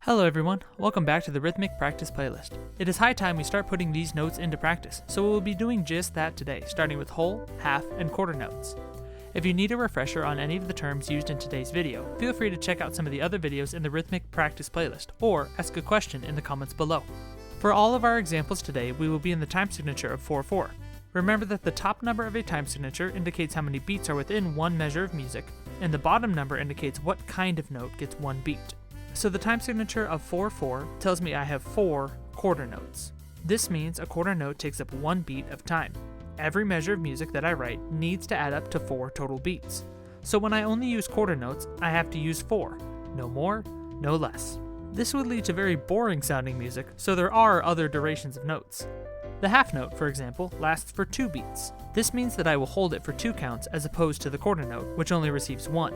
Hello everyone, welcome back to the Rhythmic Practice Playlist. It is high time we start putting these notes into practice, so we will be doing just that today, starting with whole, half, and quarter notes. If you need a refresher on any of the terms used in today's video, feel free to check out some of the other videos in the Rhythmic Practice Playlist, or ask a question in the comments below. For all of our examples today, we will be in the time signature of 4/4. Remember that the top number of a time signature indicates how many beats are within one measure of music, and the bottom number indicates what kind of note gets one beat. So the time signature of 4/4 tells me I have 4 quarter notes. This means a quarter note takes up 1 beat of time. Every measure of music that I write needs to add up to 4 total beats. So when I only use quarter notes, I have to use 4. No more, no less. This would lead to very boring sounding music, so there are other durations of notes. The half note, for example, lasts for 2 beats. This means that I will hold it for 2 counts as opposed to the quarter note, which only receives 1.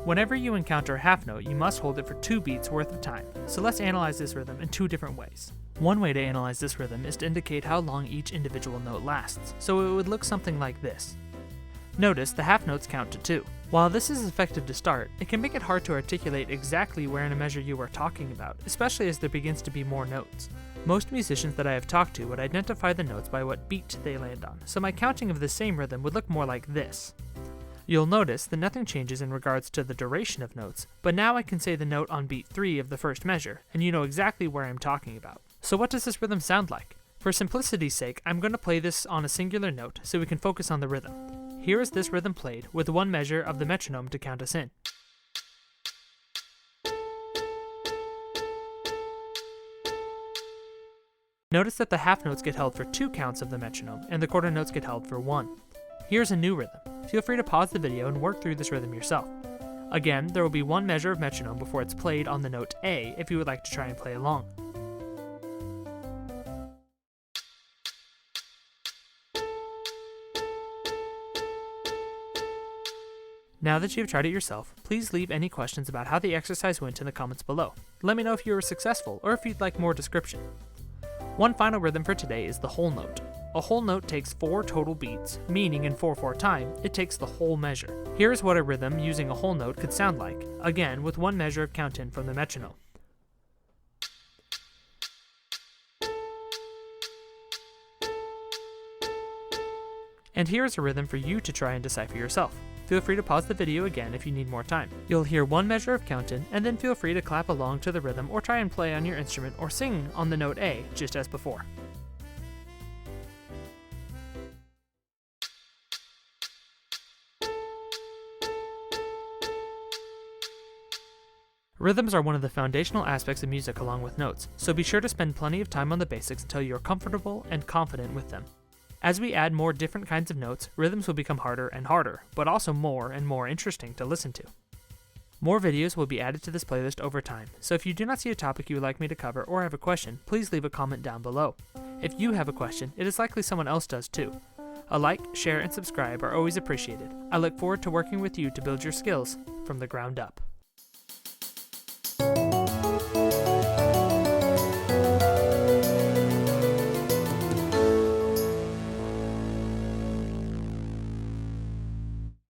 Whenever you encounter a half note, you must hold it for 2 beats worth of time. So let's analyze this rhythm in 2 different ways. One way to analyze this rhythm is to indicate how long each individual note lasts, so it would look something like this. Notice the half notes count to 2. While this is effective to start, it can make it hard to articulate exactly where in a measure you are talking about, especially as there begins to be more notes. Most musicians that I have talked to would identify the notes by what beat they land on, so my counting of the same rhythm would look more like this. You'll notice that nothing changes in regards to the duration of notes, but now I can say the note on beat 3 of the first measure, and you know exactly where I'm talking about. So what does this rhythm sound like? For simplicity's sake, I'm going to play this on a singular note so we can focus on the rhythm. Here is this rhythm played with 1 measure of the metronome to count us in. Notice that the half notes get held for 2 counts of the metronome, and the quarter notes get held for 1. Here's a new rhythm. Feel free to pause the video and work through this rhythm yourself. Again, there will be 1 measure of metronome before it's played on the note A if you would like to try and play along. Now that you've tried it yourself, please leave any questions about how the exercise went in the comments below. Let me know if you were successful or if you'd like more description. One final rhythm for today is the whole note. A whole note takes 4 total beats, meaning in 4/4 time, it takes the whole measure. Here is what a rhythm using a whole note could sound like, again with 1 measure of count in from the metronome. And here is a rhythm for you to try and decipher yourself. Feel free to pause the video again if you need more time. You'll hear 1 measure of count in, and then feel free to clap along to the rhythm or try and play on your instrument or sing on the note A, just as before. Rhythms are one of the foundational aspects of music along with notes, so be sure to spend plenty of time on the basics until you are comfortable and confident with them. As we add more different kinds of notes, rhythms will become harder and harder, but also more and more interesting to listen to. More videos will be added to this playlist over time, so if you do not see a topic you would like me to cover or have a question, please leave a comment down below. If you have a question, it is likely someone else does too. A like, share, and subscribe are always appreciated. I look forward to working with you to build your skills from the ground up.